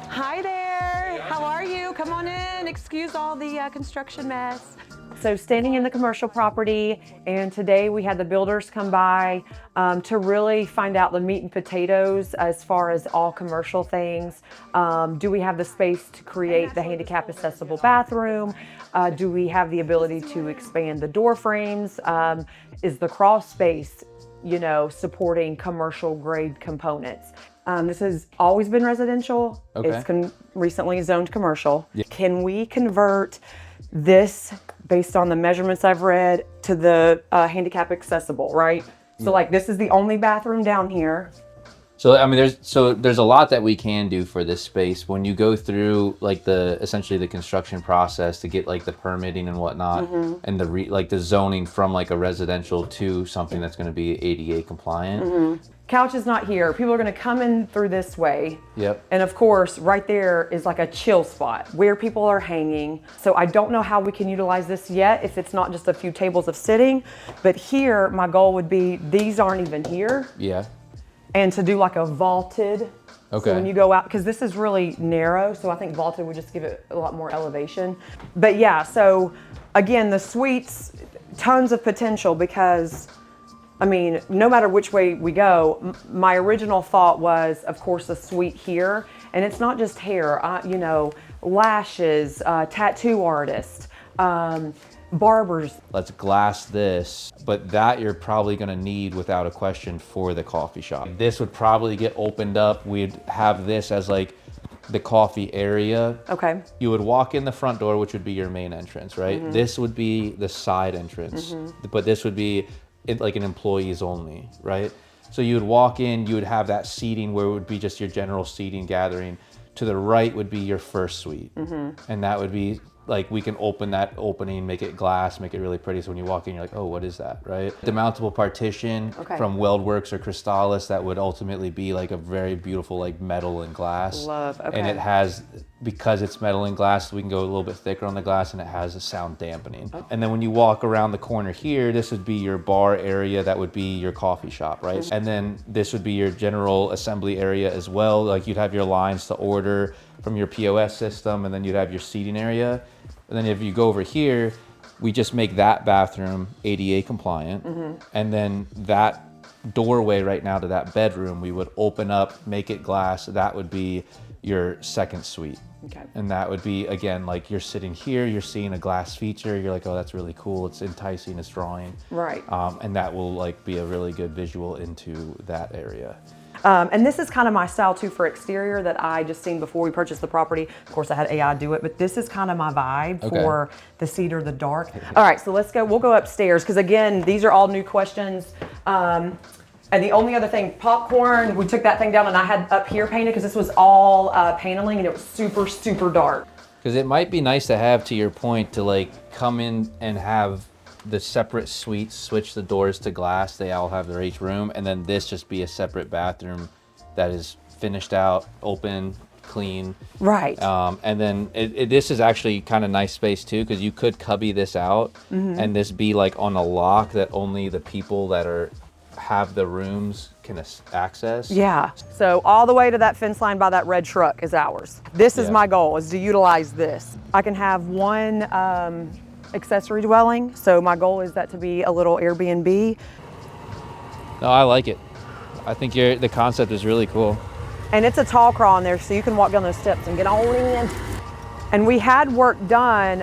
Hi there. How are you? Come on in. Excuse all the construction mess. So standing in the commercial property, and today we had the builders come by to really find out the meat and potatoes as far as all commercial things. Do we have the space to create the handicap accessible bathroom? Do we have the ability to expand the door frames? Is the crawl space, supporting commercial grade components? This has always been residential. Okay. It's recently zoned commercial. Yeah. Can we convert this, based on the measurements I've read, to the handicap accessible, right? So like this is the only bathroom down here. So I mean, there's a lot that we can do for this space when you go through like essentially the construction process to get like the permitting and whatnot, and the zoning from like a residential to something that's going to be ADA compliant. Couch is not here. People are going to come in through this way. Yep. And of course, right there is like a chill spot where people are hanging. So I don't know how we can utilize this yet if it's not just a few tables of sitting. But here, my goal would be these aren't even here. Yeah. And to do like a vaulted. Okay. So when you go out, because this is really narrow, so I think vaulted would just give it a lot more elevation. But yeah, so again, the suites, tons of potential because, I mean, no matter which way we go, my original thought was, of course, a suite here. And it's not just hair, lashes, tattoo artists, barbers. Let's glass this, but that you're probably going to need without a question for the coffee shop. This would probably get opened up. We'd have this as like the coffee area. Okay. You would walk in the front door, which would be your main entrance, right? This would be the side entrance, but this would be like an employees only, right? So you would walk in, you would have that seating where it would be just your general seating gathering. To the right would be your first suite. And that would be like, we can open that opening, make it glass, make it really pretty. So when you walk in, you're like, oh, what is that, right? The mountable partition from Weldworks or Crystallis, that would ultimately be like a very beautiful like metal and glass. Love, okay. And it has, because it's metal and glass, we can go a little bit thicker on the glass, and it has a sound dampening. And then when you walk around the corner here, this would be your bar area, that would be your coffee shop, right? And then this would be your general assembly area as well. Like you'd have your lines to order from your POS system, and then you'd have your seating area. And then if you go over here, we just make that bathroom ADA compliant. And then that doorway right now to that bedroom, we would open up, make it glass. That would be your second suite. Okay. And that would be, again, like you're sitting here, you're seeing a glass feature. You're like, oh, that's really cool. It's enticing, it's drawing. Right. And that will like be a really good visual into that area. And this is kind of my style too for exterior that I just seen before we purchased the property. Of course, I had AI do it, but this is kind of my vibe for the cedar, the dark. All right, so let's go. We'll go upstairs because again, these are all new questions. And the only other thing, popcorn, we took that thing down and I had up here painted because this was all paneling and it was super, super dark. Because it might be nice to have, to your point, to like come in and have the separate suites, switch the doors to glass, they all have their each room, and then this just be a separate bathroom that is finished out, open, clean. Right. And then this is actually kind of nice space too, because you could cubby this out and this be like on a lock that only the people that have the rooms can access. Yeah. So all the way to that fence line by that red truck is ours. This is my goal, is to utilize this. I can have one accessory dwelling. So my goal is that to be a little Airbnb. No, I like it. I think the concept is really cool. And it's a tall crawl in there, so you can walk down those steps and get on in. And we had work done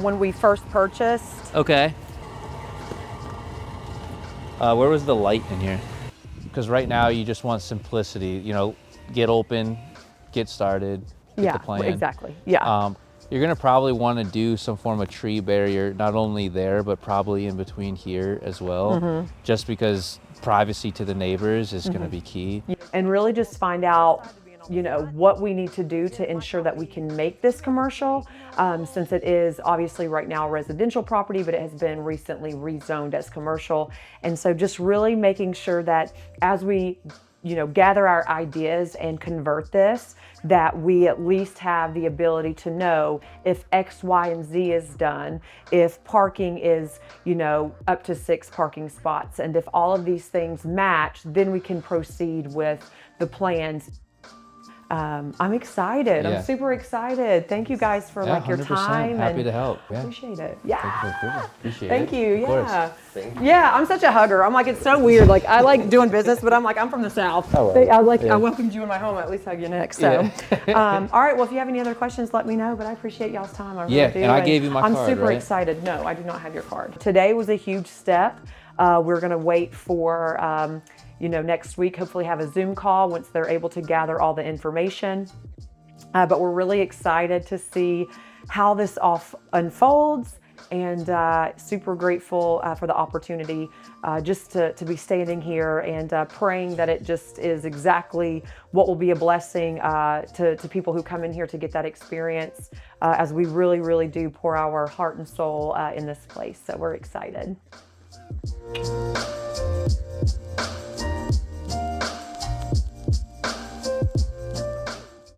when we first purchased. Okay. Where was the light in here? Because right now you just want simplicity, get open, get started, get the plan. Exactly. Yeah. You're gonna probably want to do some form of tree barrier, not only there, but probably in between here as well, just because privacy to the neighbors is gonna be key. And really just find out, what we need to do to ensure that we can make this commercial, since it is obviously right now a residential property, but it has been recently rezoned as commercial. And so just really making sure that as we gather our ideas and convert this, that we at least have the ability to know if X, Y, and Z is done, if parking is, up to 6 parking spots. And if all of these things match, then we can proceed with the plans. I'm excited. Yeah. I'm super excited. Thank you guys for like your 100%. time. Happy and to help. Yeah. Appreciate it. Thank you Yeah. for approval. Appreciate Thank it. you. Of course. Yeah. Yeah, I'm such a hugger. I'm like, it's so weird. Like, I like doing business, but I'm like, I'm from the South. Oh, well, I welcomed you in my home. I at least hug you next. So, all right. Well, if you have any other questions, let me know. But I appreciate y'all's time. I really do. And I gave you my I'm card, super right? excited. No, I do not have your card. Today was a huge step. We're going to wait for, next week, hopefully have a Zoom call once they're able to gather all the information. But we're really excited to see how this all unfolds, and super grateful for the opportunity just to be standing here and praying that it just is exactly what will be a blessing to people who come in here to get that experience as we really, really do pour our heart and soul in this place. So we're excited.